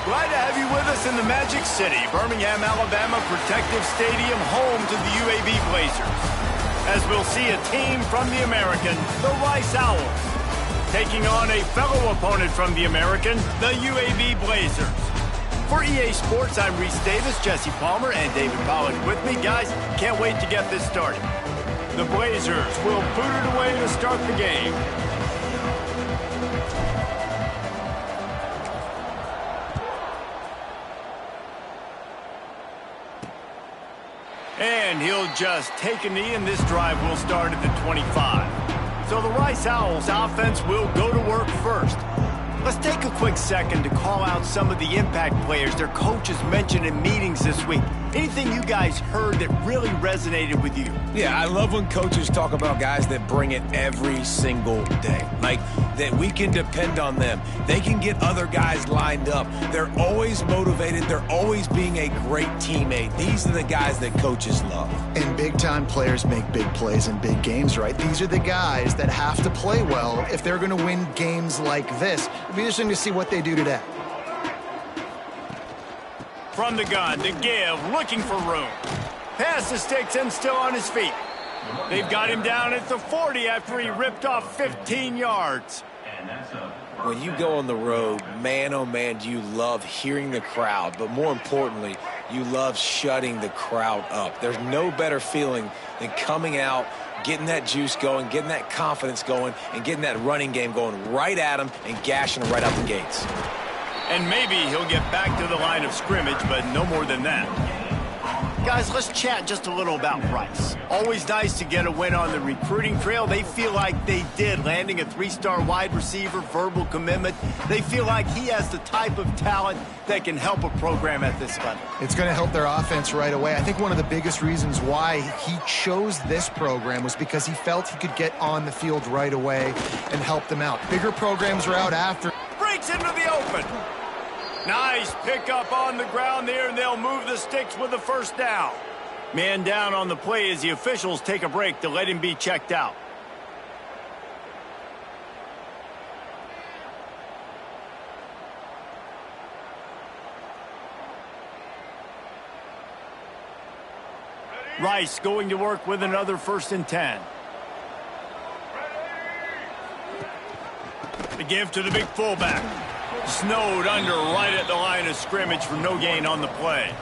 Glad to have you with us in the Magic City, Birmingham, Alabama Protective Stadium, home to the UAB Blazers. As we'll see a team from the American, the Rice Owls, taking on a fellow opponent from the American, the UAB Blazers. For EA Sports, I'm Reese Davis, Jesse Palmer, and David Pollack with me. Guys, can't wait to get this started. The Blazers will boot it away to start the game. And he'll just take a knee, and this drive will start at the 25. So the Rice Owls offense will go to work first. Let's take a quick second to call out some of the impact players their coaches mentioned in meetings this week. Anything you guys heard that really resonated with you? Yeah, I love when coaches talk about guys that bring it every single day. Like, that we can depend on them. They can get other guys lined up. They're always motivated. They're always being a great teammate. These are the guys that coaches love. And big-time players make big plays in big games, right? These are the guys that have to play well if they're going to win games like this. It'll be interesting to see what they do today. From the gun to give, looking for room. Pass the sticks and still on his feet. They've got him down at the 40 after he ripped off 15 yards. When you go on the road, man, oh man, do you love hearing the crowd. But more importantly, you love shutting the crowd up. There's no better feeling than coming out, getting that juice going, getting that confidence going, and getting that running game going right at them and gashing them right out the gates. And maybe he'll get back to the line of scrimmage, but no more than that. Guys, let's chat just a little about Rice. Always nice to get a win on the recruiting trail. They feel like they did, landing a 3-star wide receiver, verbal commitment. They feel like he has the type of talent that can help a program at this level. It's going to help their offense right away. I think one of the biggest reasons why he chose this program was because he felt he could get on the field right away and help them out. Bigger programs are out after. Breaks into the open. Nice pickup on the ground there, and they'll move the sticks with the first down. Man down on the play as the officials take a break to let him be checked out. Rice going to work with another 1st and 10. The give to the big fullback. Snowed under right at the line of scrimmage for no gain on the play.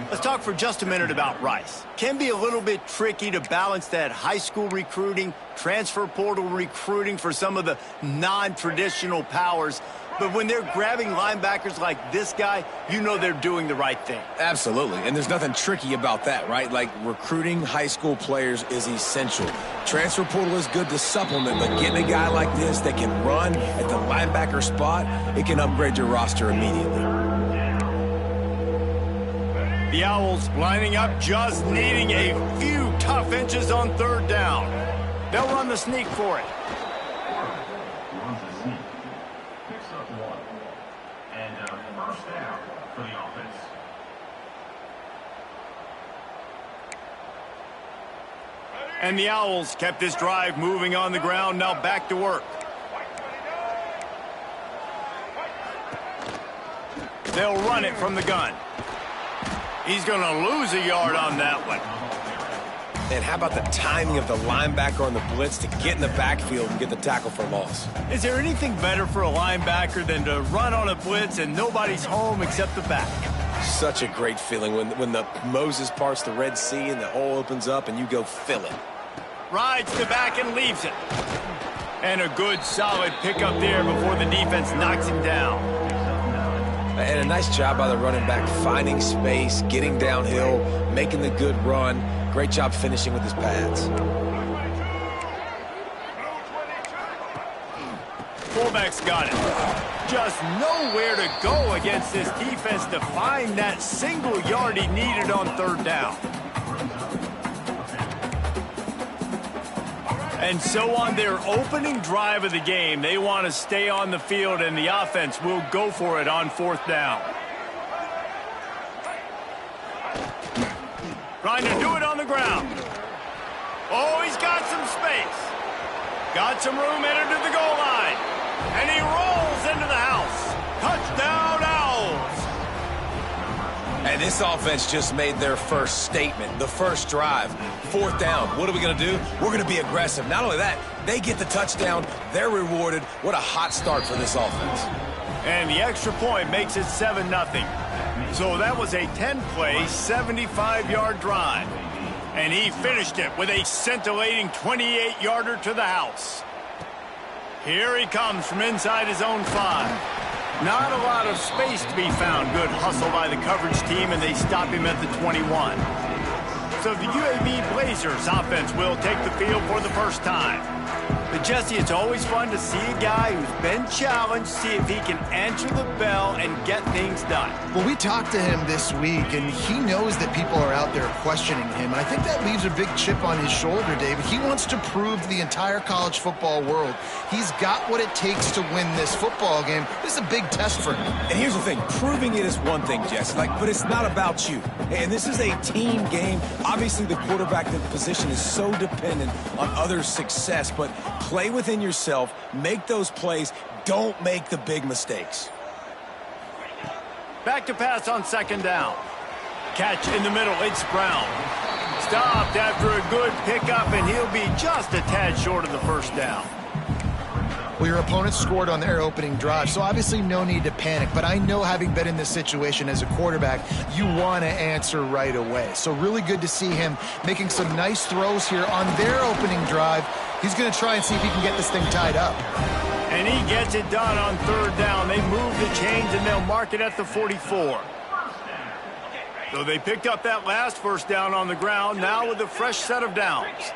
Let's talk for just a minute about Rice. Can be a little bit tricky to balance that high school recruiting, transfer portal recruiting for some of the non-traditional powers. But when they're grabbing linebackers like this guy, you know they're doing the right thing. Absolutely, and there's nothing tricky about that, right? Like, recruiting high school players is essential. Transfer portal is good to supplement, but getting a guy like this that can run at the linebacker spot, it can upgrade your roster immediately. The Owls lining up, just needing a few tough inches on 3rd down. They'll run the sneak for it. And the Owls kept this drive moving on the ground, now back to work. They'll run it from the gun. He's going to lose a yard on that one. And how about the timing of the linebacker on the blitz to get in the backfield and get the tackle for loss? Is there anything better for a linebacker than to run on a blitz and nobody's home except the back? Such a great feeling when the Moses parts the Red Sea and the hole opens up and you go fill it. Rides the back and leaves it. And a good, solid pickup there before the defense knocks him down. And a nice job by the running back, finding space, getting downhill, making the good run. Great job finishing with his pads. Fullback's got it. Just nowhere to go against this defense to find that single yard he needed on 3rd down. And so on their opening drive of the game, they want to stay on the field, and the offense will go for it on 4th down. Trying to do it on the ground. Oh, he's got some space. Got some room headed to the goal line. And he rolls into the house. Touchdown, Owls. This offense just made their first statement, the first drive. 4th down. What are we going to do? We're going to be aggressive. Not only that, they get the touchdown. They're rewarded. What a hot start for this offense. And the extra point makes it 7-0. So that was a 10-play, 75-yard drive. And he finished it with a scintillating 28-yarder to the house. Here he comes from inside his own 5. Not a lot of space to be found. Good hustle by the coverage team, and they stop him at the 21. So the UAB Blazers offense will take the field for the first time. But, Jesse, it's always fun to see a guy who's been challenged, see if he can answer the bell and get things done. Well, we talked to him this week, and he knows that people are out there questioning him. And I think that leaves a big chip on his shoulder, David. He wants to prove to the entire college football world he's got what it takes to win this football game. This is a big test for him. And here's the thing. Proving it is one thing, Jess, but it's not about you. And this is a team game. Obviously, the quarterback position is so dependent on others' success, but play within yourself, make those plays, don't make the big mistakes. Back to pass on 2nd down. Catch in the middle, it's Brown. Stopped after a good pickup, and he'll be just a tad short of the 1st down. Well, your opponent scored on their opening drive, so obviously no need to panic. But I know, having been in this situation as a quarterback, you want to answer right away. So really good to see him making some nice throws here on their opening drive. He's going to try and see if he can get this thing tied up. And he gets it done on 3rd down. They move the chains, and they'll mark it at the 44. So they picked up that last 1st down on the ground, now with a fresh set of downs.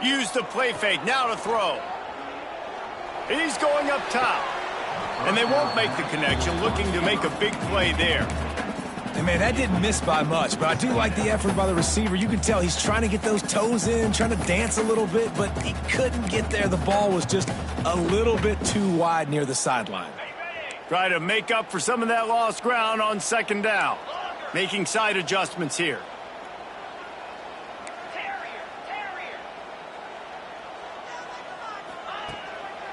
Use the play fake, now to throw. He's going up top. And they won't make the connection, looking to make a big play there. And, man, that didn't miss by much, but I do like the effort by the receiver. You can tell he's trying to get those toes in, trying to dance a little bit, but he couldn't get there. The ball was just a little bit too wide near the sideline. Try to make up for some of that lost ground on 2nd down. Making side adjustments here.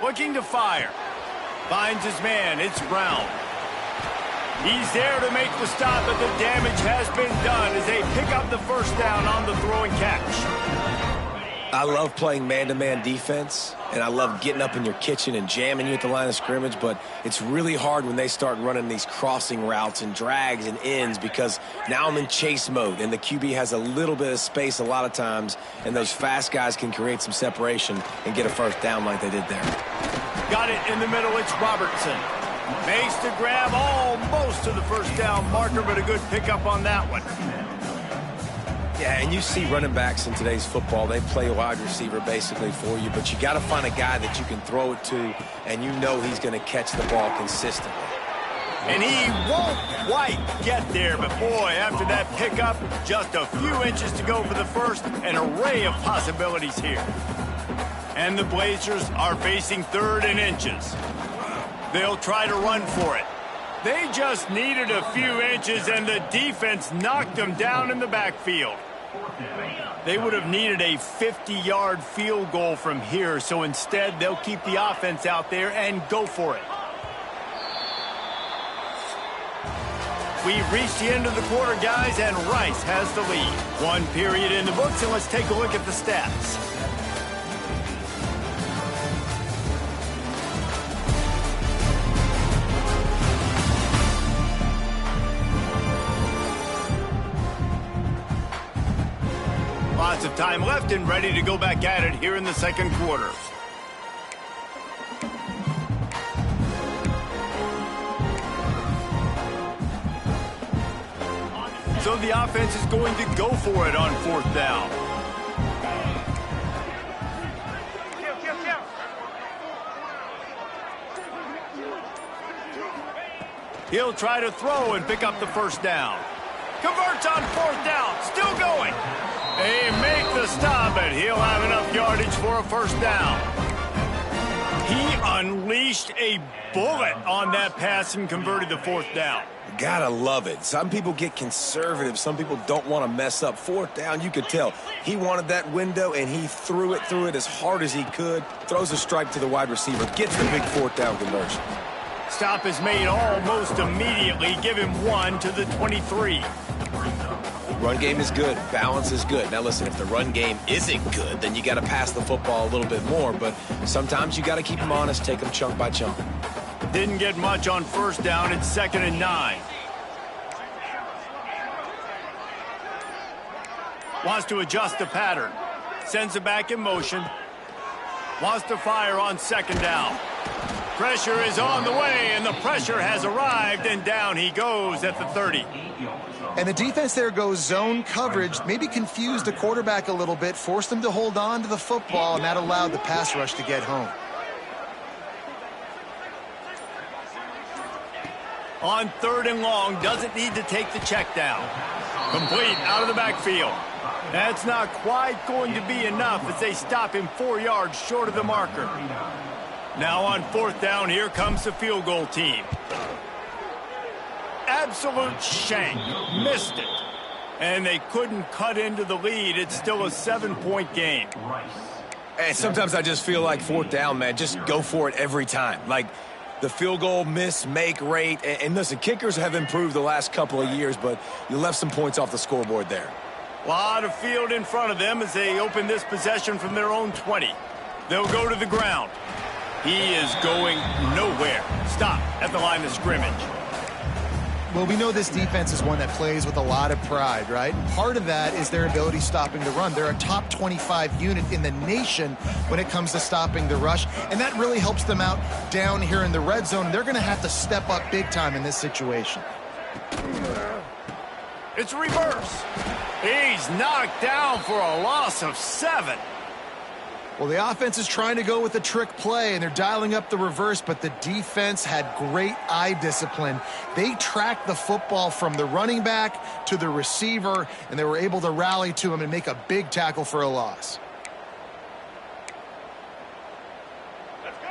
Looking to fire. Finds his man. It's Brown. He's there to make the stop, but the damage has been done as they pick up the 1st down on the throw and catch. I love playing man-to-man defense, and I love getting up in your kitchen and jamming you at the line of scrimmage, but it's really hard when they start running these crossing routes and drags and ends, because now I'm in chase mode, and the QB has a little bit of space a lot of times, and those fast guys can create some separation and get a 1st down like they did there. Got it in the middle. It's Robertson. Makes the grab almost to the 1st down marker, but a good pickup on that one. Yeah, and you see running backs in today's football, they play wide receiver basically for you, but you got to find a guy that you can throw it to, and you know he's going to catch the ball consistently. And he won't quite get there, but boy, after that pickup, just a few inches to go for the 1st, an array of possibilities here. And the Blazers are facing 3rd and inches. They'll try to run for it. They just needed a few inches, and the defense knocked them down in the backfield. They would have needed a 50-yard field goal from here, so instead they'll keep the offense out there and go for it. We've reached the end of the quarter, guys, and Rice has the lead. 1 period in the books, and let's take a look at the stats. Lots of time left and ready to go back at it here in the 2nd quarter. So the offense is going to go for it on 4th down. He'll try to throw and pick up the 1st down. Converts on 4th down. Still going. They make the stop, but he'll have enough yardage for a 1st down. He unleashed a bullet on that pass and converted the fourth down. Gotta love it. Some people get conservative. Some people don't want to mess up. Fourth down, you could tell. He wanted that window, and he threw it as hard as he could. Throws a strike to the wide receiver. Gets the big fourth down conversion. Stop is made almost immediately. Give him 1 to the 23. Run game is good. Balance is good. Now, listen, if the run game isn't good, then you got to pass the football a little bit more. But sometimes you got to keep them honest, take them chunk by chunk. Didn't get much on first down. It's 2nd and 9. Wants to adjust the pattern. Sends it back in motion. Wants to fire on 2nd down. Pressure is on the way, and the pressure has arrived, and down he goes at the 30. And the defense there goes zone coverage, maybe confused the quarterback a little bit, forced him to hold on to the football, and that allowed the pass rush to get home. On 3rd and long, doesn't need to take the check down. Complete out of the backfield. That's not quite going to be enough as they stop him 4 yards short of the marker. Now on 4th down, here comes the field goal team. Absolute shank. Missed it. And they couldn't cut into the lead. It's still a 7-point game. And sometimes I just feel like 4th down, man, just go for it every time. Like, the field goal miss-make rate. And listen, kickers have improved the last couple of years, but you left some points off the scoreboard there. A lot of field in front of them as they open this possession from their own 20. They'll go to the ground. He is going nowhere. Stop at the line of scrimmage. Well, we know this defense is one that plays with a lot of pride, right? And part of that is their ability stopping the run. They're a top 25 unit in the nation when it comes to stopping the rush, and that really helps them out down here in the red zone. They're going to have to step up big time in this situation. It's reverse. He's knocked down for a loss of 7. Well, the offense is trying to go with a trick play, and they're dialing up the reverse, but the defense had great eye discipline. They tracked the football from the running back to the receiver, and they were able to rally to him and make a big tackle for a loss.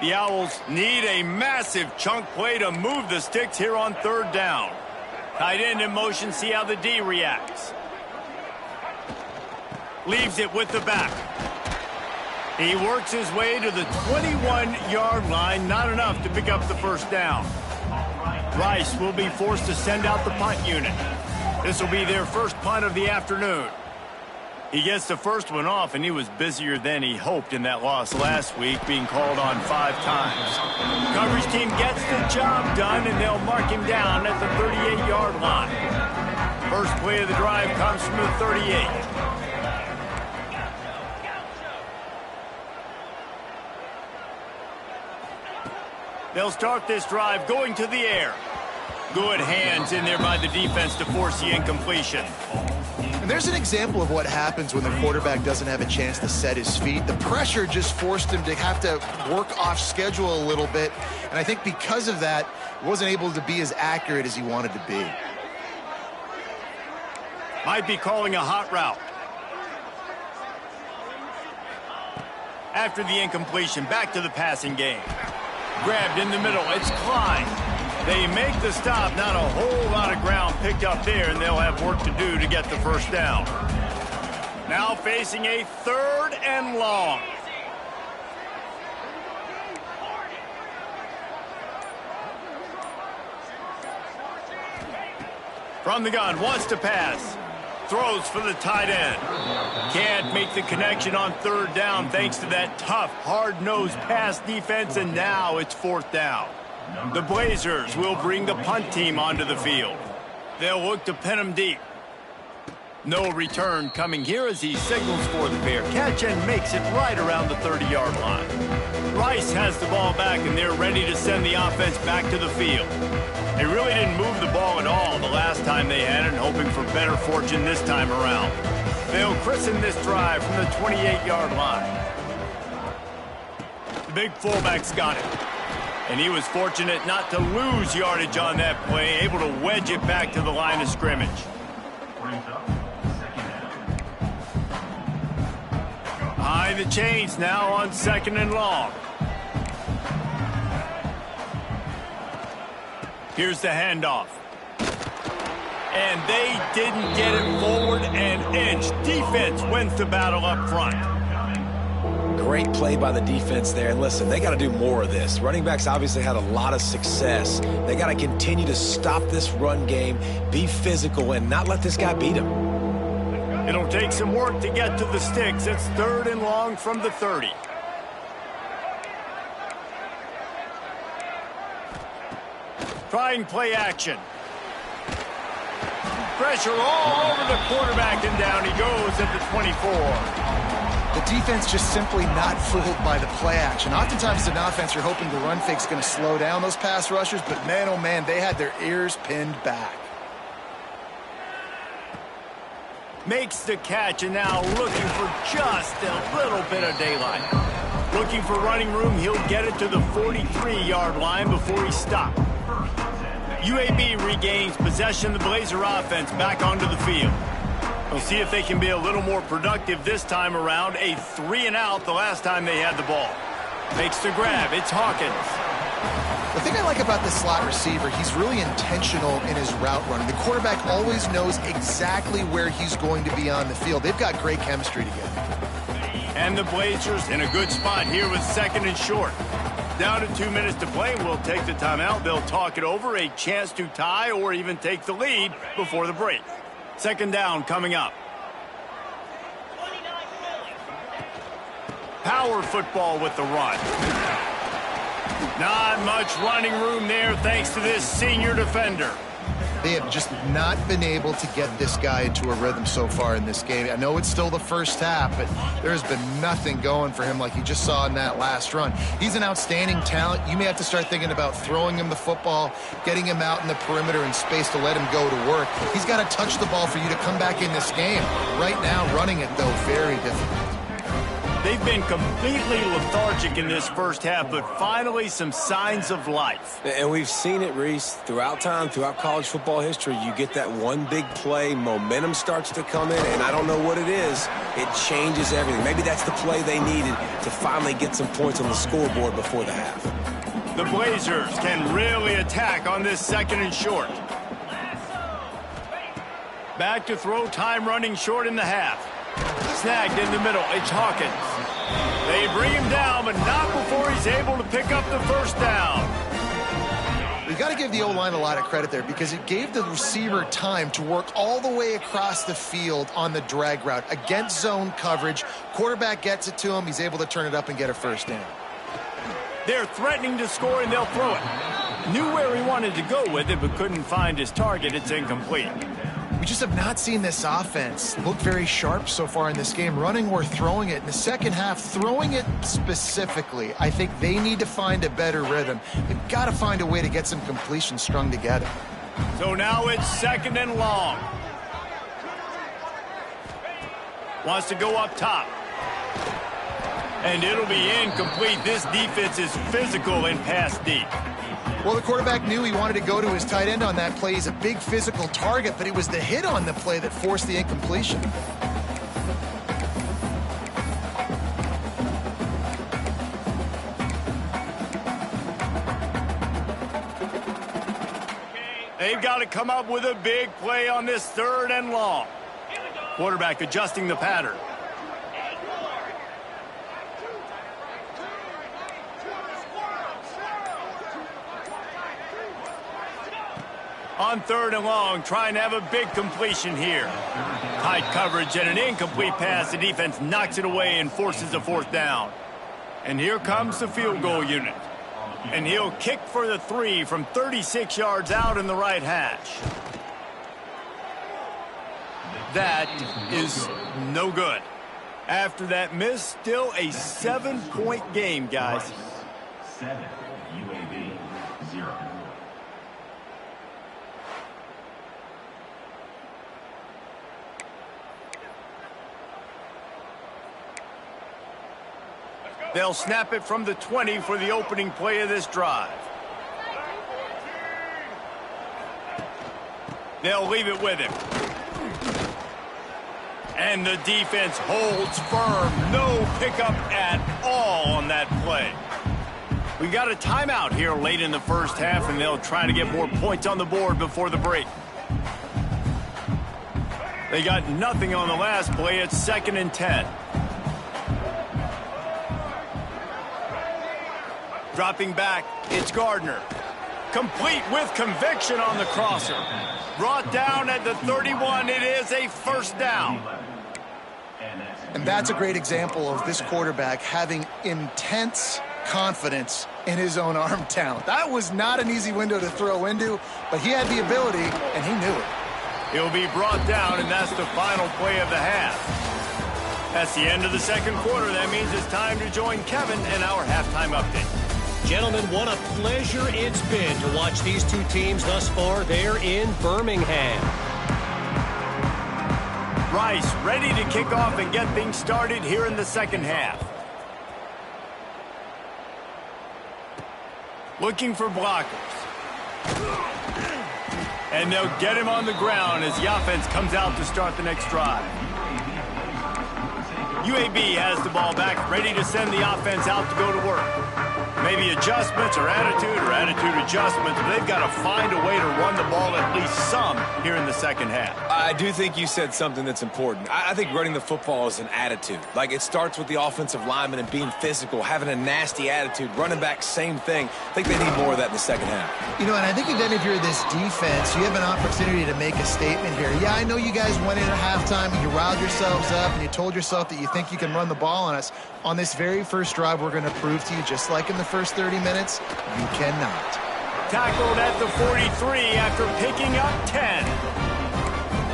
The Owls need a massive chunk play to move the sticks here on 3rd down. Tight end in motion, see how the D reacts. Leaves it with the back. He works his way to the 21-yard line, not enough to pick up the first down. Rice will be forced to send out the punt unit. This will be their first punt of the afternoon. He gets the first one off, and he was busier than he hoped in that loss last week, being called on 5 times. Coverage team gets the job done, and they'll mark him down at the 38-yard line. First play of the drive comes from the 38. They'll start this drive going to the air. Good hands in there by the defense to force the incompletion. And there's an example of what happens when the quarterback doesn't have a chance to set his feet. The pressure just forced him to have to work off schedule a little bit. And I think because of that, he wasn't able to be as accurate as he wanted to be. Might be calling a hot route. After the incompletion, back to the passing game. Grabbed in the middle, it's Klein. They make the stop, not a whole lot of ground picked up there, and they'll have work to do to get the first down. Now facing a 3rd and long. From the gun, wants to pass. Throws for the tight end. Can't make the connection on 3rd down thanks to that tough, hard-nosed pass defense, and now it's 4th down. The Blazers will bring the punt team onto the field. They'll look to pin him deep. No return coming here as he signals for the fair catch and makes it right around the 30-yard line. Rice has the ball back, and they're ready to send the offense back to the field. They really didn't move the ball at all the last time they had it, hoping for better fortune this time around. They'll christen this drive from the 28-yard line. The big fullback's got it. And he was fortunate not to lose yardage on that play, able to wedge it back to the line of scrimmage. Behind the chains now on 2nd and long. Here's the handoff. And they didn't get it forward an inch. Defense wins the battle up front. Great play by the defense there. And listen, they got to do more of this. Running backs obviously had a lot of success. They got to continue to stop this run game, be physical, and not let this guy beat them. It'll take some work to get to the sticks. It's 3rd and long from the 30. Trying play action. Pressure all over the quarterback, and down he goes at the 24. The defense just simply not fooled by the play action. Oftentimes as an offense, you're hoping the run fake's going to slow down those pass rushers, but man, oh man, they had their ears pinned back. Makes the catch, and now looking for just a little bit of daylight. Looking for running room, he'll get it to the 43-yard line before he stopped. UAB regains possession of the Blazer offense back onto the field. We'll see if they can be a little more productive this time around. A 3-and-out the last time they had the ball. Makes the grab. It's Hawkins. The thing I like about this slot receiver, he's really intentional in his route running. The quarterback always knows exactly where he's going to be on the field. They've got great chemistry together. And the Blazers in a good spot here with 2nd and short. Down to 2 minutes to play. We'll take the timeout. They'll talk it over. A chance to tie or even take the lead before the break. 2nd down coming up. Power football with the run. Not much running room there thanks to this senior defender. They have just not been able to get this guy into a rhythm so far in this game. I know it's still the first half, but there's been nothing going for him like you just saw in that last run. He's an outstanding talent. You may have to start thinking about throwing him the football, getting him out in the perimeter in space to let him go to work. He's got to touch the ball for you to come back in this game. Right now, running it, though, very difficult. They've been completely lethargic in this first half, but finally some signs of life. And we've seen it, Reese, throughout time, throughout college football history. You get that one big play, momentum starts to come in, and I don't know what it is. It changes everything. Maybe that's the play they needed to finally get some points on the scoreboard before the half. The Blazers can really attack on this 2nd and short. Back to throw, time running short in the half. Snagged in the middle. It's Hawkins. They bring him down, but not before he's able to pick up the 1st down. We've got to give the O-line a lot of credit there because it gave the receiver time to work all the way across the field on the drag route against zone coverage. Quarterback gets it to him. He's able to turn it up and get a 1st down. They're threatening to score, and they'll throw it. Knew where he wanted to go with it, but couldn't find his target. It's incomplete. We just have not seen this offense look very sharp so far in this game, running or throwing it. In the second half, throwing it specifically, I think they need to find a better rhythm. They've got to find a way to get some completions strung together. So now it's 2nd and long. Wants to go up top. And it'll be incomplete. This defense is physical and pass deep. Well, the quarterback knew he wanted to go to his tight end on that play. He's a big physical target, but it was the hit on the play that forced the incompletion. They've got to come up with a big play on this 3rd and long. Quarterback adjusting the pattern. On 3rd and long, trying to have a big completion here. Tight coverage and an incomplete pass. The defense knocks it away and forces a 4th down. And here comes the field goal unit. And he'll kick for the 3 from 36 yards out in the right hash. That is no good. After that miss, still a 7-point game, guys. 7, UAB 0. They'll snap it from the 20 for the opening play of this drive. They'll leave it with him. And the defense holds firm. No pickup at all on that play. We got a timeout here late in the first half, and they'll try to get more points on the board before the break. They got nothing on the last play. It's 2nd and 10. Dropping back, it's Gardner. Complete with conviction on the crosser. Brought down at the 31. It is a first down. And that's a great example of this quarterback having intense confidence in his own arm talent. That was not an easy window to throw into, but he had the ability, and he knew it. He'll be brought down, and that's the final play of the half. That's the end of the second quarter. That means it's time to join Kevin in our halftime update. Gentlemen, what a pleasure it's been to watch these two teams thus far there in Birmingham. Rice ready to kick off and get things started here in the second half. Looking for blockers. And they'll get him on the ground as the offense comes out to start the next drive. UAB has the ball back, ready to send the offense out to go to work. Maybe adjustments or attitude adjustments, but they've got to find a way to run the ball at least some here in the second half. I do think you said something that's important. I think running the football is an attitude. Like, it starts with the offensive lineman and being physical, having a nasty attitude. Running back, same thing. I think they need more of that in the second half. You know, and I think again, if you're this defense, you have an opportunity to make a statement here. Yeah, I know you guys went in at halftime and you riled yourselves up and you told yourself that you think you can run the ball on us. On this very first drive, we're going to prove to you, just like in the first 30 minutes, you cannot. Tackled at the 43 after picking up 10.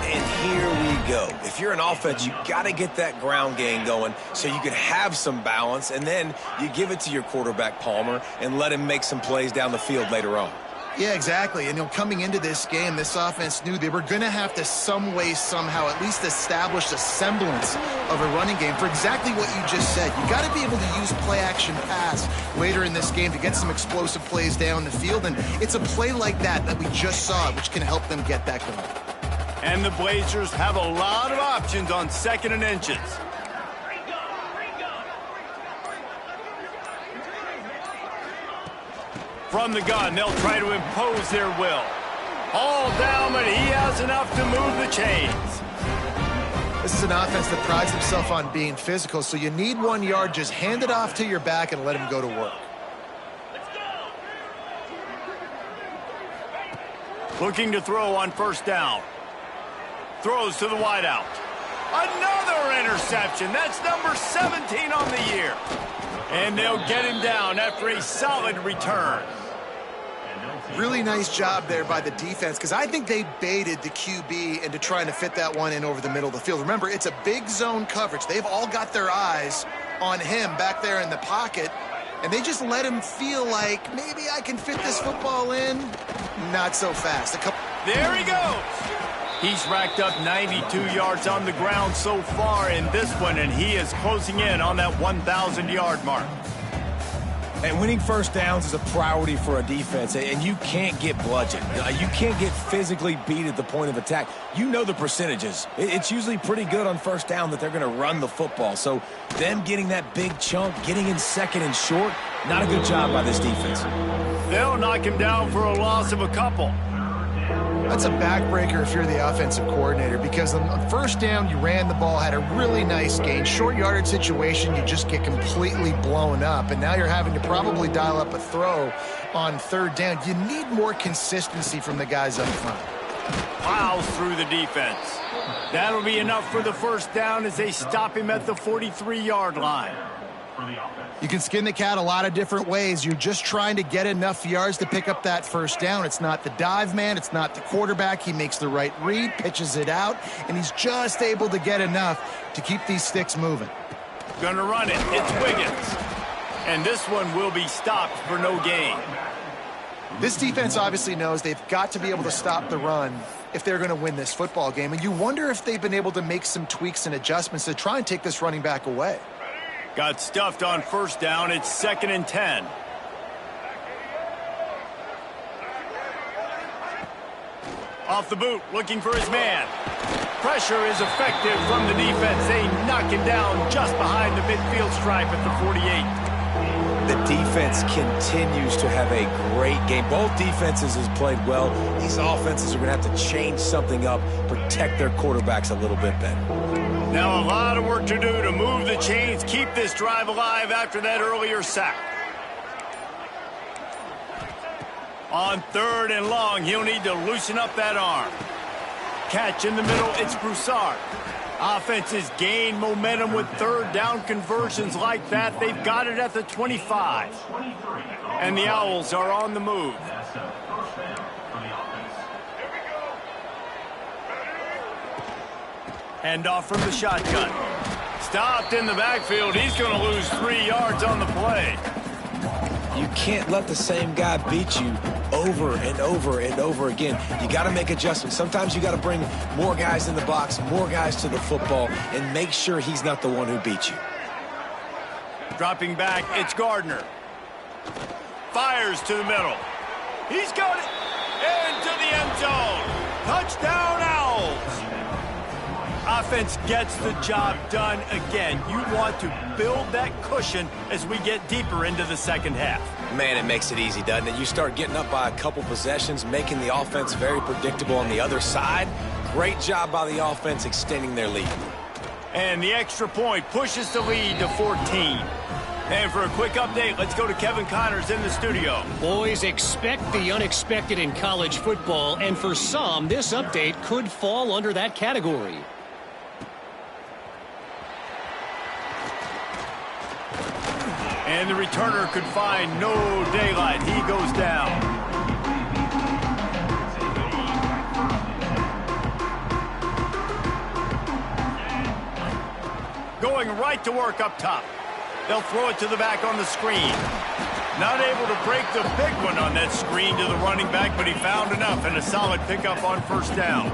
And here we go. If you're an offense, you got to get that ground game going so you can have some balance, and then you give it to your quarterback, Palmer, and let him make some plays down the field later on. Yeah, exactly. And coming into this game, this offense knew they were going to have to some way, somehow, at least establish a semblance of a running game for exactly what you just said. You got to be able to use play-action pass later in this game to get some explosive plays down the field. And it's a play like that we just saw, which can help them get that going. And the Blazers have a lot of options on 2nd and inches. From the gun, they'll try to impose their will. All down, but he has enough to move the chains. This is an offense that prides himself on being physical, so you need 1 yard, just hand it off to your back and let him go to work. Looking to throw on first down. Throws to the wideout. Another interception. That's number 17 on the year. And they'll get him down after a solid return. Really nice job there by the defense, because I think they baited the QB into trying to fit that one in over the middle of the field. Remember, it's a big zone coverage. They've all got their eyes on him back there in the pocket, and they just let him feel like, maybe I can fit this football in. Not so fast. There he goes. He's racked up 92 yards on the ground so far in this one, and he is closing in on that 1,000-yard mark. And winning first downs is a priority for a defense, and you can't get bludgeoned. You can't get physically beat at the point of attack. You know the percentages. It's usually pretty good on first down that they're going to run the football. So them getting that big chunk, getting in 2nd and short, not a good job by this defense. They'll knock him down for a loss of a couple. That's a backbreaker if you're the offensive coordinator, because on first down, you ran the ball, had a really nice gain. Short yardage situation, you just get completely blown up, and now you're having to probably dial up a throw on 3rd down. You need more consistency from the guys up front. Plows through the defense. That'll be enough for the first down as they stop him at the 43-yard line. You can skin the cat a lot of different ways. You're just trying to get enough yards to pick up that first down. It's not the dive man. It's not the quarterback. He makes the right read, pitches it out, and he's just able to get enough to keep these sticks moving. Gonna run it. It's Wiggins. And this one will be stopped for no gain. This defense obviously knows they've got to be able to stop the run if they're going to win this football game. And you wonder if they've been able to make some tweaks and adjustments to try and take this running back away. Got stuffed on first down. It's 2nd and 10. Off the boot, looking for his man. Pressure is effective from the defense. They knock him down just behind the midfield stripe at the 48. The defense continues to have a great game. Both defenses has played well. These offenses are going to have to change something up, protect their quarterbacks a little bit better. Now a lot of work to do to move the chains, keep this drive alive after that earlier sack. On 3rd and long, he'll need to loosen up that arm. Catch in the middle, it's Broussard. Offenses gain momentum with 3rd down conversions like that. They've got it at the 25. And the Owls are on the move. Handoff from the shotgun. Stopped in the backfield. He's going to lose 3 yards on the play. You can't let the same guy beat you over and over and over again. You got to make adjustments. Sometimes you got to bring more guys in the box, more guys to the football, and make sure he's not the one who beat you. Dropping back, it's Gardner. Fires to the middle. He's got it into the end zone. Touchdown, Owls. Offense gets the job done again. You want to build that cushion as we get deeper into the second half. Man, it makes it easy, doesn't it? You start getting up by a couple possessions, making the offense very predictable on the other side. Great job by the offense extending their lead. And the extra point pushes the lead to 14. And for a quick update, let's go to Kevin Connors in the studio. Boys, expect the unexpected in college football, and for some, this update could fall under that category. And the returner could find no daylight. He goes down. Going right to work up top. They'll throw it to the back on the screen. Not able to break the big one on that screen to the running back, but he found enough and a solid pickup on 1st down.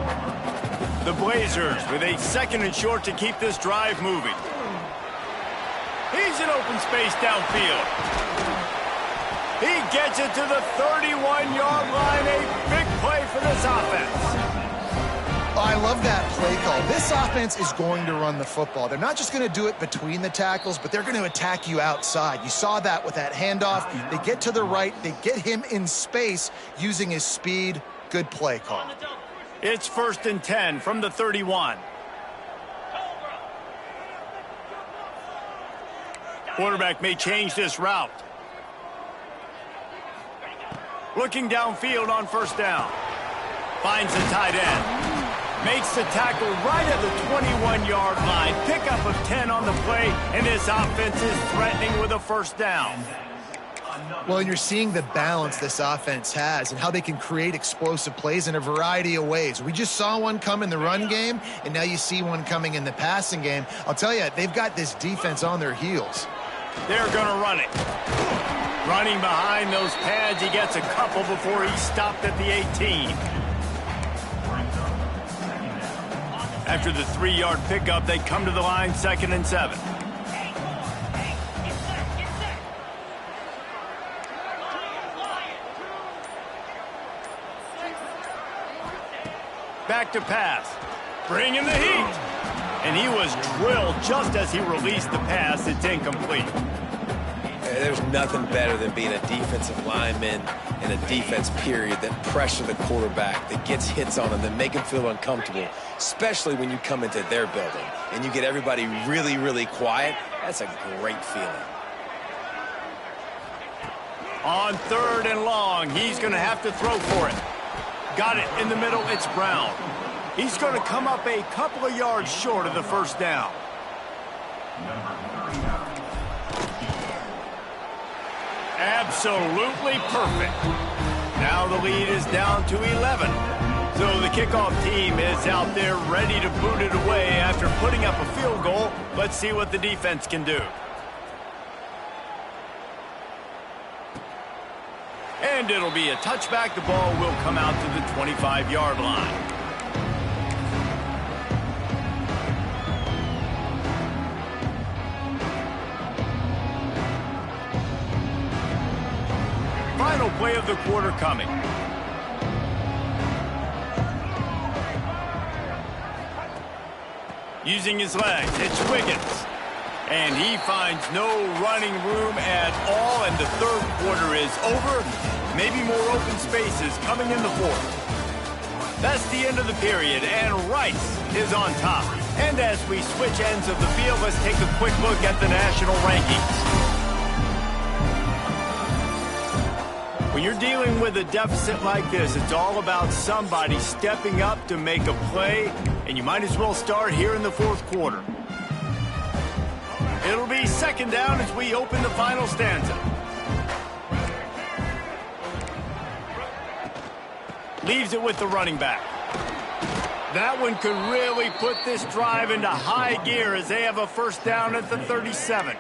The Blazers with a 2nd and short to keep this drive moving. He's in open space downfield. He gets it to the 31-yard line. A big play for this offense. Oh, I love that play call. This offense is going to run the football. They're not just going to do it between the tackles, but they're going to attack you outside. You saw that with that handoff. They get to the right. They get him in space using his speed. Good play call. It's 1st and 10 from the 31. Quarterback may change this route. Looking downfield on 1st down. Finds the tight end. Makes the tackle right at the 21-yard line. Pickup of 10 on the play, and this offense is threatening with a 1st down. Well, and you're seeing the balance this offense has and how they can create explosive plays in a variety of ways. We just saw one come in the run game, and now you see one coming in the passing game. I'll tell you, they've got this defense on their heels. They're going to run it. Running behind those pads, he gets a couple before he's stopped at the 18. After the 3-yard pickup, they come to the line 2nd and 7. Back to pass. Bringing the heat. And he was drilled just as he released the pass. It's incomplete. There's nothing better than being a defensive lineman in a defense period that pressure the quarterback, that gets hits on him, that make him feel uncomfortable, especially when you come into their building and you get everybody really, really quiet. That's a great feeling. On 3rd and long, he's going to have to throw for it. Got it in the middle, it's Brown. He's going to come up a couple of yards short of the 1st down. Absolutely perfect. Now the lead is down to 11. So the kickoff team is out there ready to boot it away after putting up a field goal. Let's see what the defense can do. And it'll be a touchback. The ball will come out to the 25-yard line. Final play of the quarter coming. Using his legs, it's Wiggins. And he finds no running room at all, and the third quarter is over. Maybe more open spaces coming in the fourth. That's the end of the period, and Rice is on top. And as we switch ends of the field, let's take a quick look at the national rankings. When you're dealing with a deficit like this, it's all about somebody stepping up to make a play, and you might as well start here in the fourth quarter. It'll be second down as we open the final stanza. Leaves it with the running back. That one could really put this drive into high gear as they have a first down at the 37.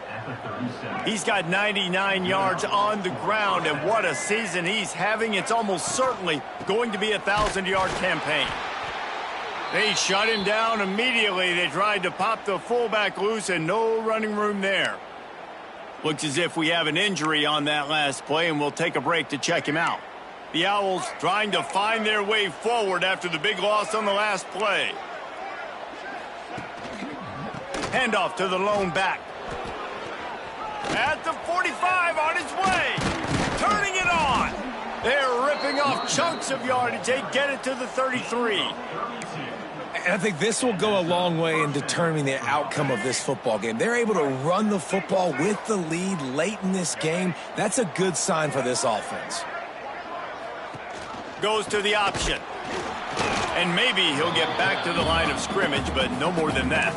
He's got 99 yards on the ground, and what a season he's having. It's almost certainly going to be a 1,000-yard campaign. They shut him down immediately. They tried to pop the fullback loose, and no running room there. Looks as if we have an injury on that last play, and we'll take a break to check him out. The Owls trying to find their way forward after the big loss on the last play. Handoff to the lone back. At the 45, on his way. Turning it on. They're ripping off chunks of yardage. They get it to the 33. And I think this will go a long way in determining the outcome of this football game. They're able to run the football with the lead late in this game. That's a good sign for this offense. Goes to the option. And maybe he'll get back to the line of scrimmage, but no more than that.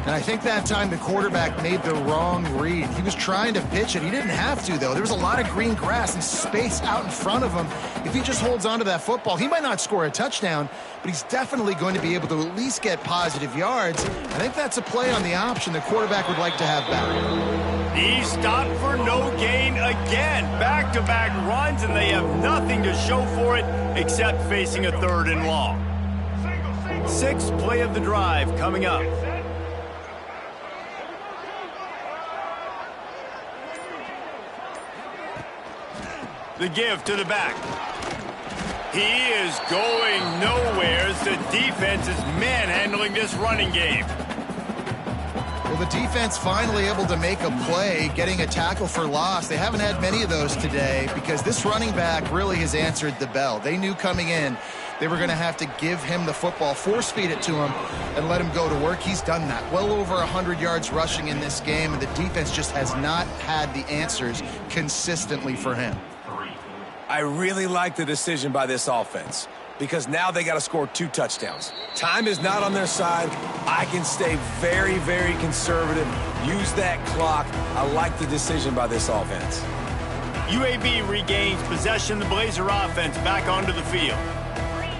And I think that time the quarterback made the wrong read. He was trying to pitch it. He didn't have to, though. There was a lot of green grass and space out in front of him. If he just holds on to that football, he might not score a touchdown, but he's definitely going to be able to at least get positive yards. I think that's a play on the option the quarterback would like to have back. He stopped for no gain again. Back-to-back runs, and they have nothing to show for it except facing a third and long. Sixth play of the drive coming up. The give to the back. He is going nowhere as the defense is manhandling this running game. Well, the defense finally able to make a play, getting a tackle for loss. They haven't had many of those today because this running back really has answered the bell. They knew coming in they were going to have to give him the football, force-feed it to him, and let him go to work. He's done that. Well over 100 yards rushing in this game, and the defense just has not had the answers consistently for him. I really like the decision by this offense because now they got to score 2 touchdowns. Time is not on their side. I can stay very, very conservative, use that clock. I like the decision by this offense. UAB regains possession. The Blazer offense back onto the field.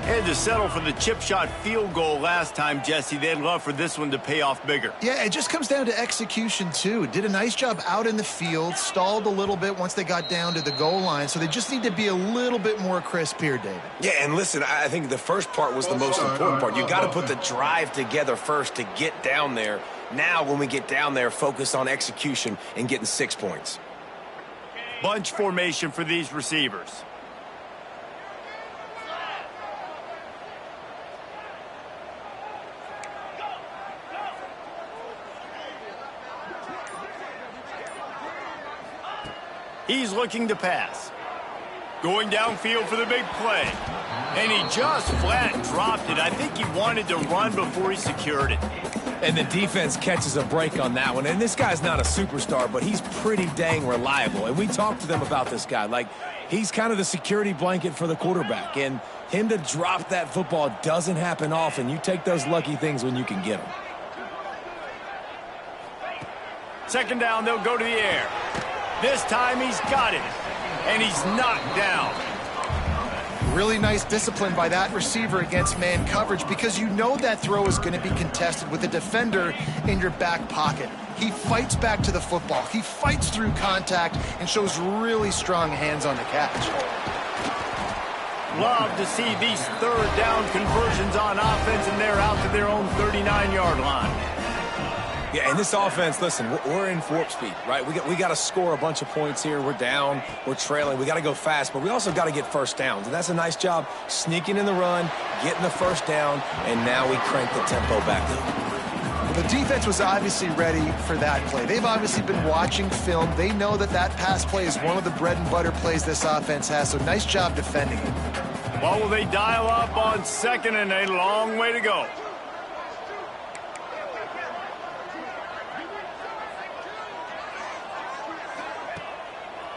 Had to settle for the chip shot field goal last time, Jesse. They'd love for this one to pay off bigger. Yeah, it just comes down to execution, too. Did a nice job out in the field, stalled a little bit once they got down to the goal line, so they just need to be a little bit more crisp here, David. Yeah, and listen, I think the first part was the most important part. You got to put the drive together first to get down there. Now, when we get down there, focus on execution and getting 6 points. Bunch formation for these receivers. He's looking to pass. Going downfield for the big play. And he just flat dropped it. I think he wanted to run before he secured it. And the defense catches a break on that one. And this guy's not a superstar, but he's pretty dang reliable. And we talked to them about this guy. Like, he's kind of the security blanket for the quarterback. And him to drop that football doesn't happen often. You take those lucky things when you can get them. Second down, they'll go to the air. This time he's got it, and he's knocked down. Really nice discipline by that receiver against man coverage because you know that throw is going to be contested with a defender in your back pocket. He fights back to the football. He fights through contact and shows really strong hands on the catch. Love to see these third down conversions on offense, and they're out to their own 39-yard line. Yeah, and this offense, listen, we're in warp speed, right? We got to score a bunch of points here. We're down. We're trailing. We got to go fast, but we also got to get first downs. And that's a nice job sneaking in the run, getting the first down, and now we crank the tempo back up. The defense was obviously ready for that play. They've obviously been watching film. They know that that pass play is one of the bread and butter plays this offense has, so nice job defending it. Well, will they dial up on second and a long way to go?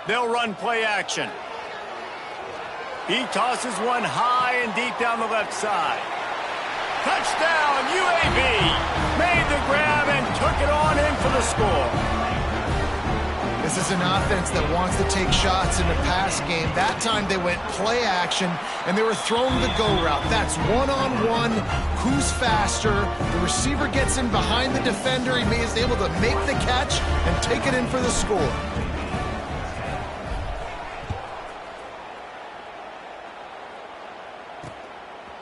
They'll run play action. He tosses one high and deep down the left side. Touchdown, UAB! Made the grab and took it on in for the score. This is an offense that wants to take shots in the pass game. That time they went play action, and they were throwing the go route. That's one-on-one. Who's faster? The receiver gets in behind the defender. He is able to make the catch and take it in for the score.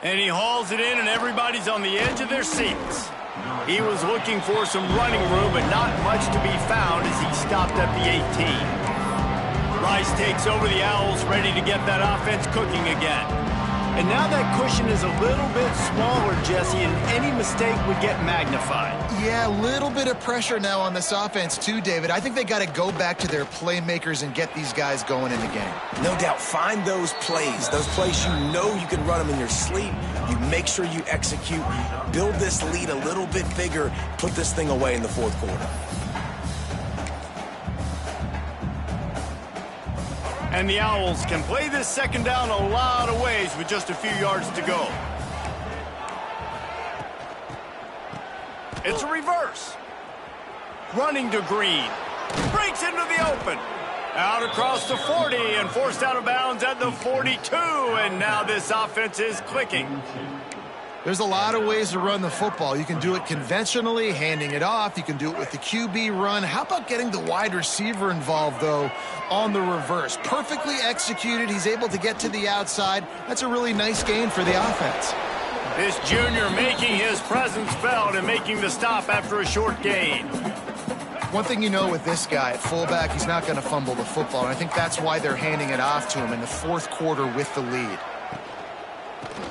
And he hauls it in, and everybody's on the edge of their seats. He was looking for some running room, but not much to be found as he stopped at the 18. Rice takes over the Owls, ready to get that offense cooking again. And now that cushion is a little bit smaller, Jesse, and any mistake would get magnified. Yeah, a little bit of pressure now on this offense too, David. I think they got to go back to their playmakers and get these guys going in the game. No doubt. Find those plays you know you can run them in your sleep. You make sure you execute. Build this lead a little bit bigger. Put this thing away in the fourth quarter. And the Owls can play this second down a lot of ways with just a few yards to go. It's a reverse. Running to Green. Breaks into the open. Out across the 40 and forced out of bounds at the 42. And now this offense is clicking. There's a lot of ways to run the football. You can do it conventionally, handing it off. You can do it with the QB run. How about getting the wide receiver involved, though, on the reverse? Perfectly executed. He's able to get to the outside. That's a really nice gain for the offense. This junior making his presence felt and making the stop after a short gain. One thing you know with this guy at fullback, he's not going to fumble the football. And I think that's why they're handing it off to him in the fourth quarter with the lead.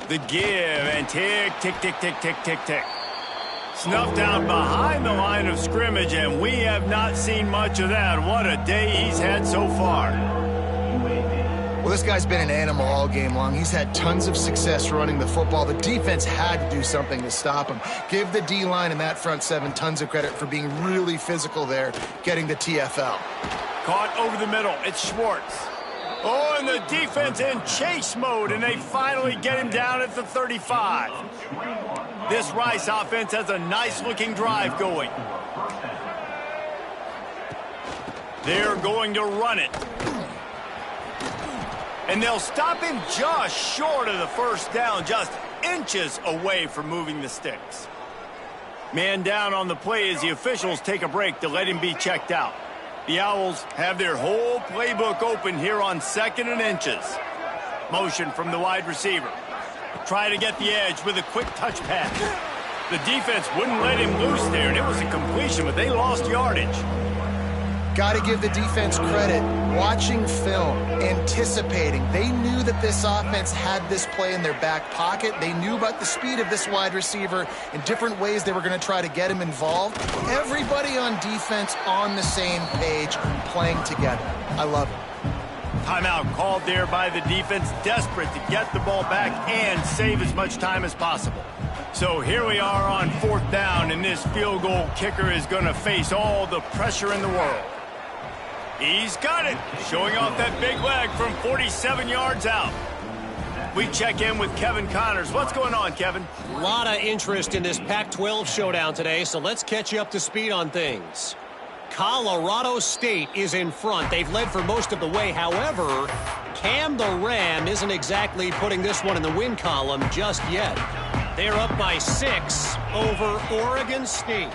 The give and tick, tick, tick, tick, tick, tick, tick. Snuffed out behind the line of scrimmage, and we have not seen much of that. What a day he's had so far. Well, this guy's been an animal all game long. He's had tons of success running the football. The defense had to do something to stop him. Give the D-line and that front seven tons of credit for being really physical there, getting the TFL. Caught over the middle. It's Schwartz. Oh, and the defense in chase mode, and they finally get him down at the 35. This Rice offense has a nice-looking drive going. They're going to run it. And they'll stop him just short of the first down, just inches away from moving the sticks. Man down on the play as the officials take a break to let him be checked out. The Owls have their whole playbook open here on second and inches. Motion from the wide receiver. Try to get the edge with a quick touch pass. The defense wouldn't let him loose there, and it was a completion, but they lost yardage. Got to give the defense credit. Watching film, anticipating. They knew that this offense had this play in their back pocket. They knew about the speed of this wide receiver in different ways they were going to try to get him involved. Everybody on defense on the same page, playing together. I love it. Timeout called there by the defense, desperate to get the ball back and save as much time as possible. So here we are on fourth down, and this field goal kicker is going to face all the pressure in the world. He's got it, showing off that big leg from 47 yards out. We check in with Kevin Connors. What's going on, Kevin? A lot of interest in this Pac-12 showdown today, so let's catch you up to speed on things. Colorado State is in front. They've led for most of the way. However, Cam the Ram isn't exactly putting this one in the win column just yet. They're up by 6 over Oregon State.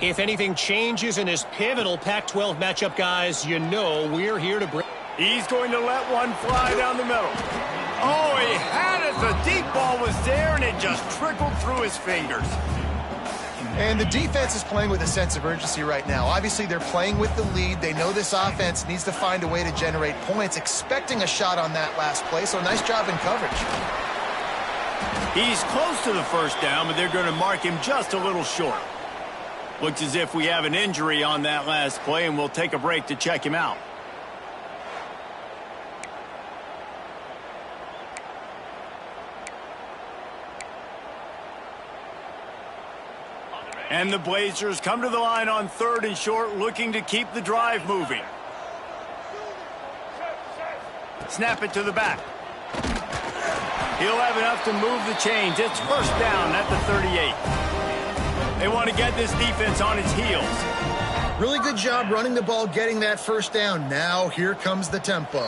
If anything changes in this pivotal Pac-12 matchup, guys, you know we're here to bring. He's going to let one fly down the middle. Oh, he had it. The deep ball was there, and it just trickled through his fingers. And the defense is playing with a sense of urgency right now. Obviously, they're playing with the lead. They know this offense needs to find a way to generate points, expecting a shot on that last play, so nice job in coverage. He's close to the first down, but they're going to mark him just a little short. Looks as if we have an injury on that last play, and we'll take a break to check him out. And the Blazers come to the line on 3rd and short, looking to keep the drive moving. Snap it to the back. He'll have enough to move the chains. It's first down at the 38. They want to get this defense on its heels. Really good job running the ball, getting that first down. Now here comes the tempo.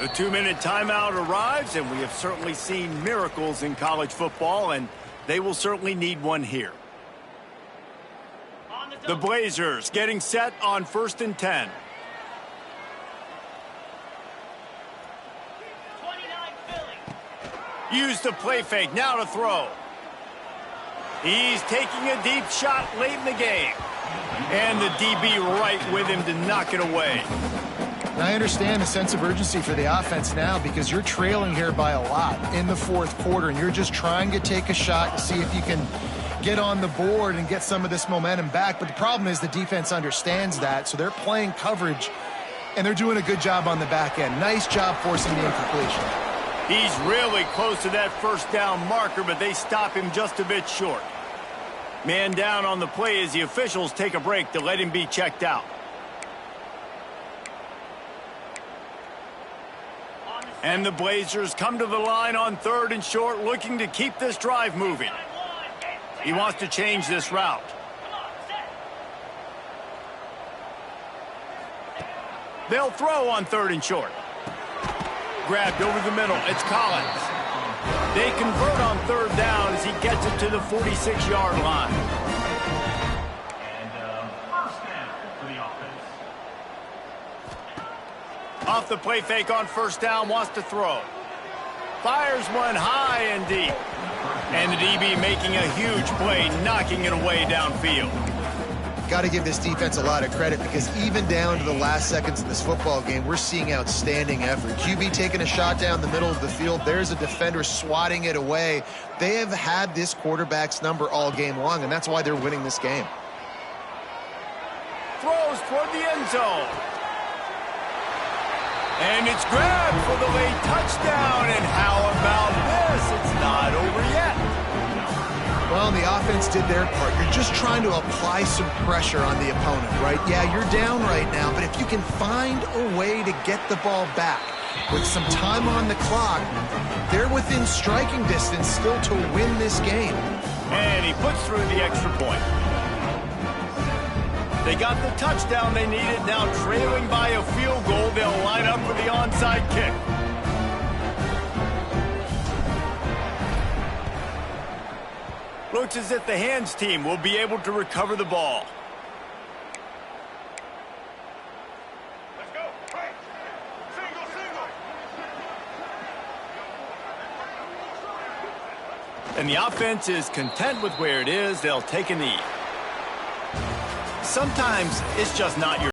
The 2-minute timeout arrives, and we have certainly seen miracles in college football, and they will certainly need one here. The Blazers getting set on 1st and 10. Use the play fake, now to throw. He's taking a deep shot late in the game. And the DB right with him to knock it away. Now, I understand the sense of urgency for the offense now because you're trailing here by a lot in the 4th quarter, and you're just trying to take a shot to see if you can get on the board and get some of this momentum back. But the problem is the defense understands that, so they're playing coverage, and they're doing a good job on the back end. Nice job forcing the incompletion. He's really close to that first down marker, but they stop him just a bit short. Man down on the play as the officials take a break to let him be checked out. And the Blazers come to the line on 3rd and short, looking to keep this drive moving. He wants to change this route. They'll throw on 3rd and short. Grabbed over the middle. It's Collins. They convert on 3rd down as he gets it to the 46-yard line. And first down for the offense. Off the play fake on 1st down, wants to throw. Fires one high and deep. And the DB making a huge play, knocking it away downfield. Got to give this defense a lot of credit because even down to the last seconds of this football game, we're seeing outstanding effort. QB taking a shot down the middle of the field. There's a defender swatting it away. They have had this quarterback's number all game long, and that's why they're winning this game. Throws toward the end zone. And it's grabbed for the late touchdown. And how about this? It's not over yet. Well, the offense did their part. You're just trying to apply some pressure on the opponent, right? Yeah, you're down right now, but if you can find a way to get the ball back with some time on the clock, they're within striking distance still to win this game. And he puts through the extra point. They got the touchdown they needed. Now trailing by a field goal, they'll line up for the onside kick. Looks as if the hands team will be able to recover the ball. Let's go. Right. Single. And the offense is content with where it is. They'll take a knee. Sometimes it's just not your